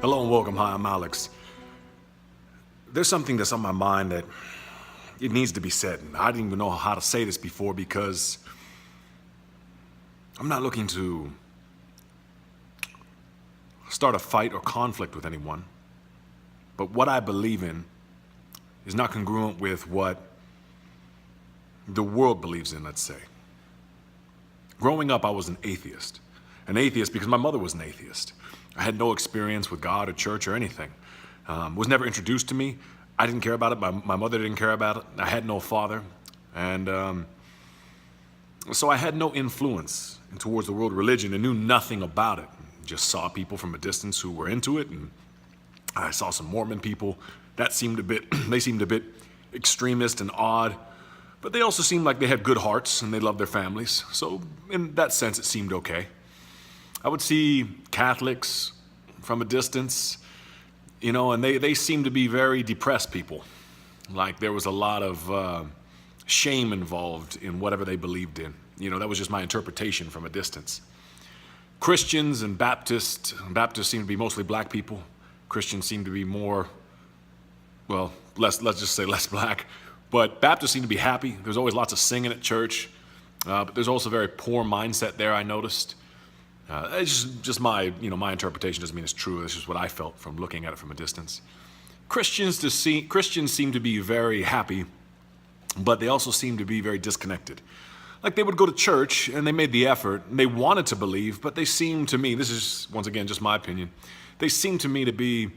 Hello and welcome. Hi, I'm Alex. There's something that's on my mind that it needs to be said. And I didn't even know how to say this before because I'm not looking to start a fight or conflict with anyone. But what I believe in is not congruent with what the world believes in, let's say. Growing up, I was an atheist. An atheist because my mother was an atheist. I had no experience with God or church or anything. Was never introduced to me. I didn't care about it. My mother didn't care about it. I had no father. And so I had no influence towards the world religion and knew nothing about it. Just saw people from a distance who were into it. And I saw some Mormon people. They seemed a bit extremist and odd. But they also seemed like they had good hearts and they loved their families. So in that sense, it seemed okay. I would see Catholics from a distance, and they seemed to be very depressed people. Like there was a lot of shame involved in whatever they believed in. That was just my interpretation from a distance. Christians and Baptists seemed to be mostly black people. Christians seemed to be more, let's just say less black. But Baptists seemed to be happy. There's always lots of singing at church. But there's also a very poor mindset there, I noticed. It's just my interpretation. Doesn't mean it's true. It's just what I felt from looking at it from a distance. Christians seem to be very happy, but they also seem to be very disconnected. Like they would go to church and they made the effort and they wanted to believe, but they seemed to me, this is once again just my opinion, they seemed to me to be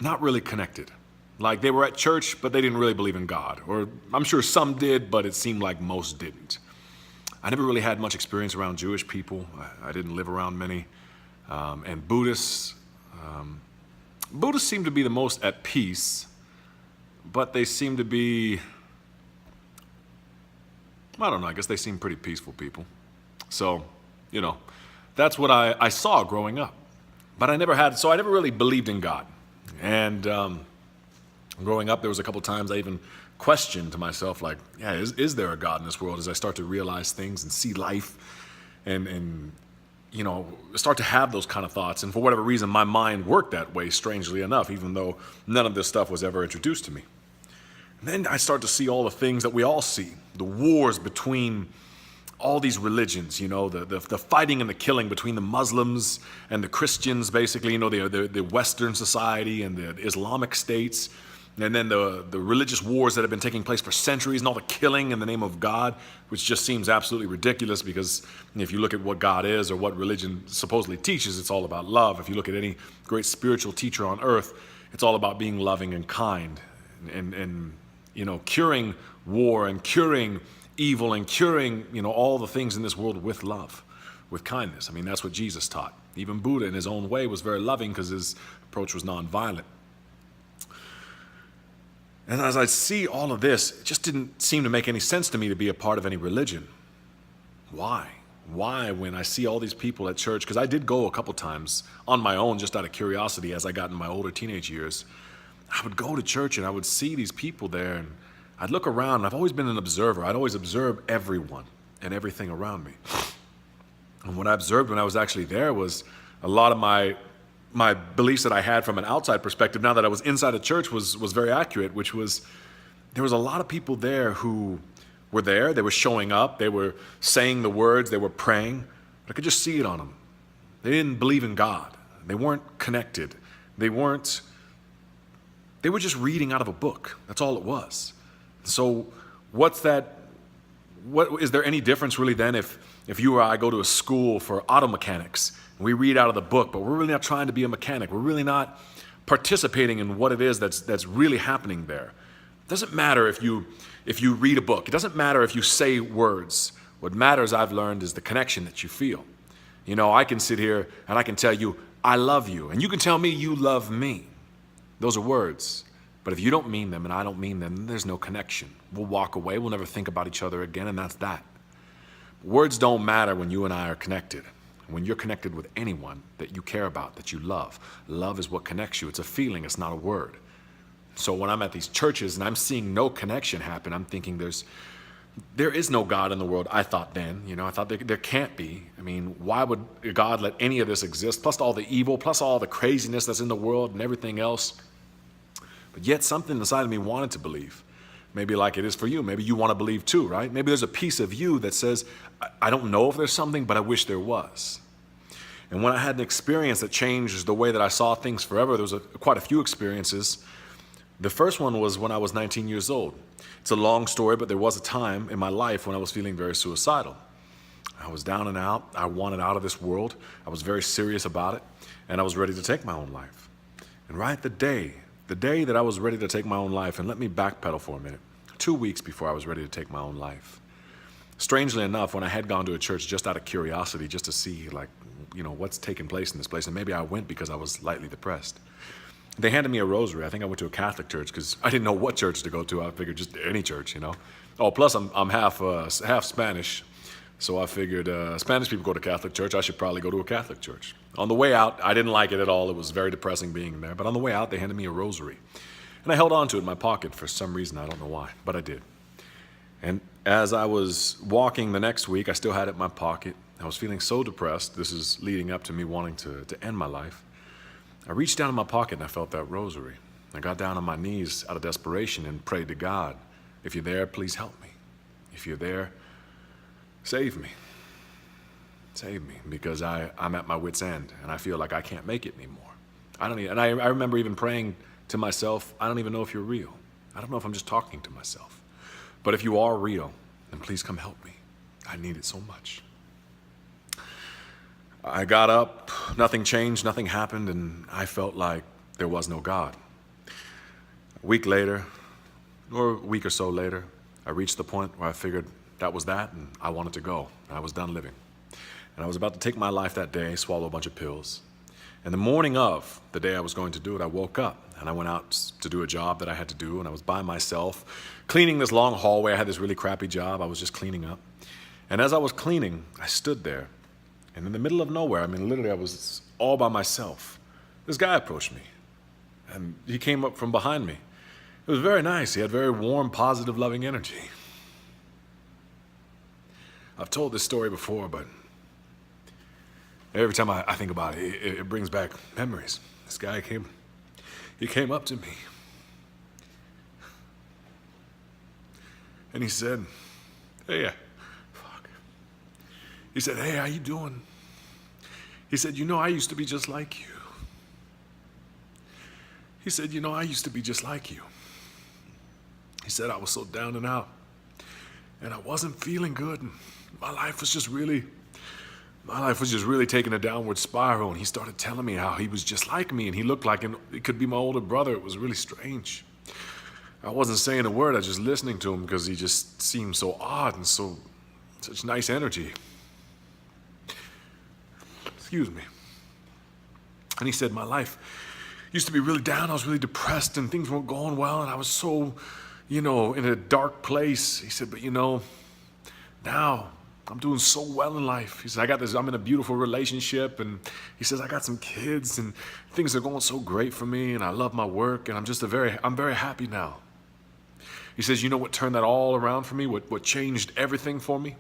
not really connected. Like they were at church, but they didn't really believe in God. Or I'm sure some did, but it seemed like most didn't. I never really had much experience around Jewish people. I didn't live around many. And Buddhists. Buddhists seem to be the most at peace, but they seem to be, I don't know, I guess they seem pretty peaceful people. So, that's what I saw growing up. But I never really believed in God. And growing up, there was a couple times I even questioned to myself, like, is there a God in this world? As I start to realize things and see life and start to have those kind of thoughts. And for whatever reason, my mind worked that way, strangely enough, even though none of this stuff was ever introduced to me. And then I start to see all the things that we all see, the wars between all these religions, the fighting and the killing between the Muslims and the Christians, basically, the Western society and the Islamic states. And then the religious wars that have been taking place for centuries and all the killing in the name of God, which just seems absolutely ridiculous because if you look at what God is or what religion supposedly teaches, it's all about love. If you look at any great spiritual teacher on earth, it's all about being loving and kind and curing war and curing evil and curing, all the things in this world with love, with kindness. I mean, that's what Jesus taught. Even Buddha in his own way was very loving because his approach was nonviolent. And as I see all of this, it just didn't seem to make any sense to me to be a part of any religion. Why? Why, when I see all these people at church, because I did go a couple times on my own just out of curiosity as I got in my older teenage years, I would go to church and I would see these people there and I'd look around and I've always been an observer. I'd always observe everyone and everything around me. And what I observed when I was actually there was a lot of my beliefs that I had from an outside perspective, now that I was inside a church, was very accurate, which was there was a lot of people there who were there, they were showing up, they were saying the words, they were praying, but I could just see it on them. They didn't believe in God. They weren't connected. They were just reading out of a book. That's all it was. So what is there any difference really then if you or I go to a school for auto mechanics and we read out of the book, but we're really not trying to be a mechanic. We're really not participating in what it is that's really happening there. It doesn't matter if you read a book. It doesn't matter if you say words. What matters, I've learned, is the connection that you feel. I can sit here and I can tell you, I love you. And you can tell me you love me. Those are words. But if you don't mean them and I don't mean them, then there's no connection. We'll walk away. We'll never think about each other again, and that's that. Words don't matter when you and I are connected. When you're connected with anyone that you care about, that you love. Love is what connects you. It's a feeling. It's not a word. So when I'm at these churches and I'm seeing no connection happen, I'm thinking there is no God in the world. I thought then, I thought there can't be. I mean, why would God let any of this exist? Plus all the evil, plus all the craziness that's in the world and everything else. But yet something inside of me wanted to believe. Maybe like it is for you. Maybe you want to believe too, right? Maybe there's a piece of you that says, I don't know if there's something, but I wish there was. And when I had an experience that changed the way that I saw things forever, there was quite a few experiences. The first one was when I was 19 years old. It's a long story, but there was a time in my life when I was feeling very suicidal. I was down and out. I wanted out of this world. I was very serious about it, and I was ready to take my own life. And right the day that I was ready to take my own life, and let me backpedal for a minute, 2 weeks before I was ready to take my own life. Strangely enough, when I had gone to a church just out of curiosity, just to see what's taking place in this place, and maybe I went because I was lightly depressed. They handed me a rosary. I think I went to a Catholic church because I didn't know what church to go to. I figured just any church, Oh, plus I'm half Spanish, so I figured Spanish people go to Catholic church. I should probably go to a Catholic church. On the way out, I didn't like it at all. It was very depressing being there. But on the way out, they handed me a rosary, and I held on to it in my pocket for some reason. I don't know why, but I did. And as I was walking the next week, I still had it in my pocket. I was feeling so depressed. This is leading up to me wanting to end my life. I reached down in my pocket and I felt that rosary. I got down on my knees out of desperation and prayed to God, if you're there, please help me. If you're there, save me. Save me, because I'm at my wit's end and I feel like I can't make it anymore. I remember even praying to myself, I don't even know if you're real. I don't know if I'm just talking to myself. But if you are real, then please come help me. I need it so much. I got up, nothing changed, nothing happened, and I felt like there was no God. A week later, or a week or so later, I reached the point where I figured that was that, and I wanted to go. I was done living. And I was about to take my life that day, swallow a bunch of pills. And the morning of the day I was going to do it, I woke up, and I went out to do a job that I had to do, and I was by myself, cleaning this long hallway. I had this really crappy job. I was just cleaning up. And as I was cleaning, I stood there. And in the middle of nowhere, literally I was all by myself. This guy approached me, and he came up from behind me. It was very nice. He had very warm, positive, loving energy. I've told this story before, but every time I think about it, it brings back memories. This guy came up to me, and he said, hey, He said, hey, how you doing? He said, I used to be just like you. He said, I used to be just like you. He said, I was so down and out, and I wasn't feeling good, and my life was just really taking a downward spiral, and he started telling me how he was just like me, and he looked like it could be my older brother. It was really strange. I wasn't saying a word. I was just listening to him because he just seemed so odd and such nice energy. Excuse me. And he said, my life used to be really down. I was really depressed and things weren't going well. And I was so, in a dark place. He said, but now I'm doing so well in life. He said, I'm in a beautiful relationship. And he says, I got some kids and things are going so great for me. And I love my work. And I'm very happy now. He says, you know what turned that all around for me? What changed everything for me?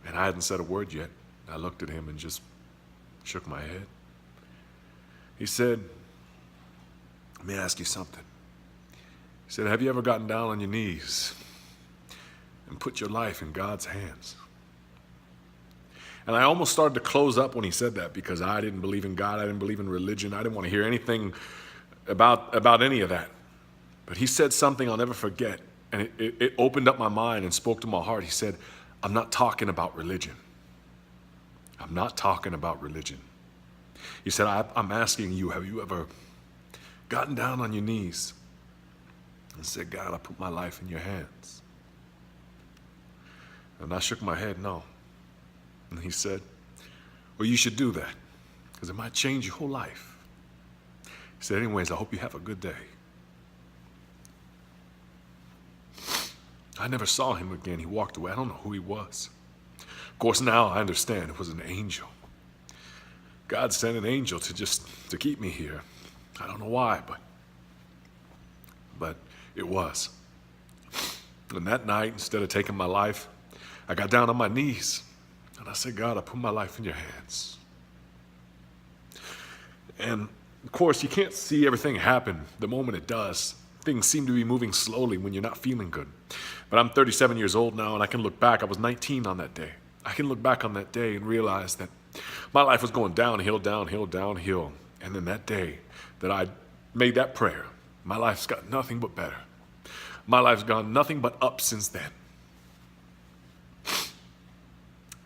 And I hadn't said a word yet. I looked at him and just shook my head. He said, let me ask you something. He said, have you ever gotten down on your knees and put your life in God's hands? And I almost started to close up when he said that because I didn't believe in God. I didn't believe in religion. I didn't want to hear anything about any of that. But he said something I'll never forget, and it opened up my mind and spoke to my heart. He said, I'm not talking about religion. I'm not talking about religion. He said, I'm asking you, have you ever gotten down on your knees and said, God, I put my life in your hands? And I shook my head, no. And he said, well, you should do that because it might change your whole life. He said, anyways, I hope you have a good day. I never saw him again. He walked away. I don't know who he was. Of course, now I understand it was an angel. God sent an angel to keep me here. I don't know why, but but it was. And that night, instead of taking my life, I got down on my knees and I said, God, I put my life in your hands. And of course, you can't see everything happen the moment it does. Things seem to be moving slowly when you're not feeling good. But I'm 37 years old now, and I can look back. I was 19 on that day. I can look back on that day and realize that my life was going downhill, downhill, downhill. And then that day that I made that prayer, my life's got nothing but better. My life's gone nothing but up since then.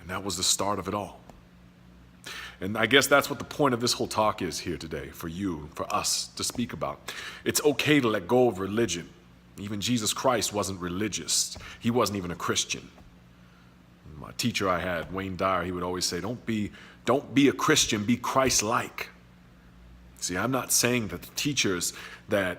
And that was the start of it all. And I guess that's what the point of this whole talk is here today, for you, for us to speak about. It's okay to let go of religion. Even Jesus Christ wasn't religious. He wasn't even a Christian. My teacher I had, Wayne Dyer, he would always say, don't be a Christian, be Christ-like. See, I'm not saying that the teachers that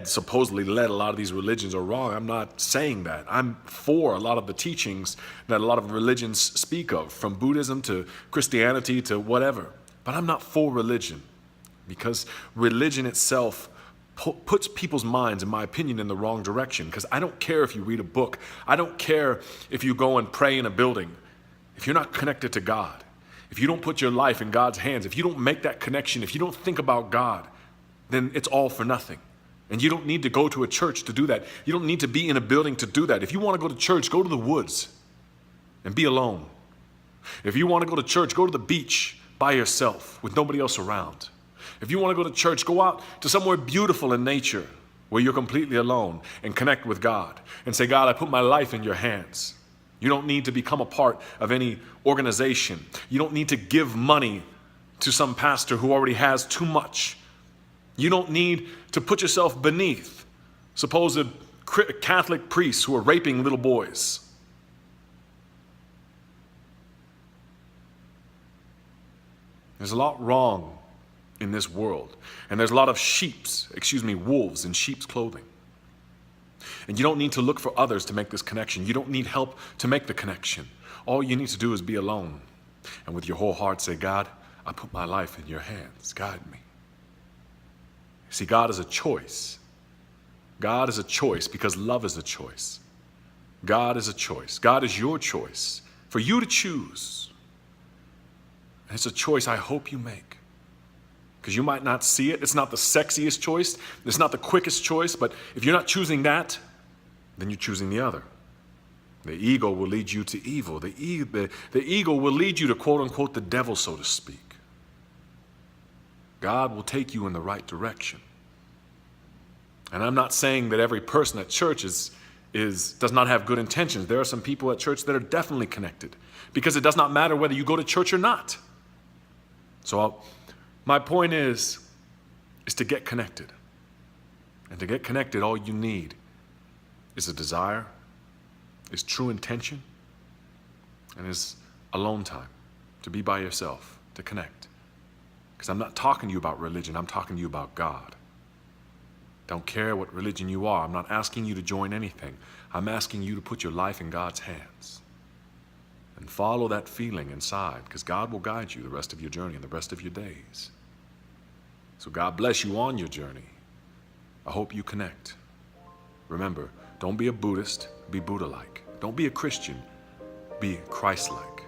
supposedly led a lot of these religions are wrong. I'm not saying that. I'm for a lot of the teachings that a lot of religions speak of, from Buddhism to Christianity to whatever. But I'm not for religion, because religion itself puts people's minds, in my opinion, in the wrong direction. Because I don't care if you read a book. I don't care if you go and pray in a building. If you're not connected to God, if you don't put your life in God's hands, if you don't make that connection, if you don't think about God, then it's all for nothing. And you don't need to go to a church to do that. You don't need to be in a building to do that. If you want to go to church, go to the woods and be alone. If you want to go to church, go to the beach by yourself with nobody else around. If you want to go to church, go out to somewhere beautiful in nature where you're completely alone and connect with God and say, God, I put my life in your hands. You don't need to become a part of any organization. You don't need to give money to some pastor who already has too much. You don't need to put yourself beneath supposed Catholic priests who are raping little boys. There's a lot wrong in this world. And there's a lot of wolves in sheep's clothing. And you don't need to look for others to make this connection. You don't need help to make the connection. All you need to do is be alone. And with your whole heart say, God, I put my life in your hands. Guide me. See, God is a choice. God is a choice because love is a choice. God is a choice. God is your choice for you to choose. And it's a choice I hope you make. Because you might not see it. It's not the sexiest choice. It's not the quickest choice. But if you're not choosing that, then you're choosing the other. The ego will lead you to evil. The ego will lead you to, quote unquote, the devil, so to speak. God will take you in the right direction. And I'm not saying that every person at church does not have good intentions. There are some people at church that are definitely connected, because it does not matter whether you go to church or not. So my point is to get connected. And to get connected, all you need is a desire, is true intention, and is alone time, to be by yourself, to connect. Because I'm not talking to you about religion, I'm talking to you about God. Don't care what religion you are. I'm not asking you to join anything. I'm asking you to put your life in God's hands and follow that feeling inside, because God will guide you the rest of your journey and the rest of your days. So God bless you on your journey. I hope you connect. Remember, don't be a Buddhist, be Buddha-like. Don't be a Christian, be Christ-like.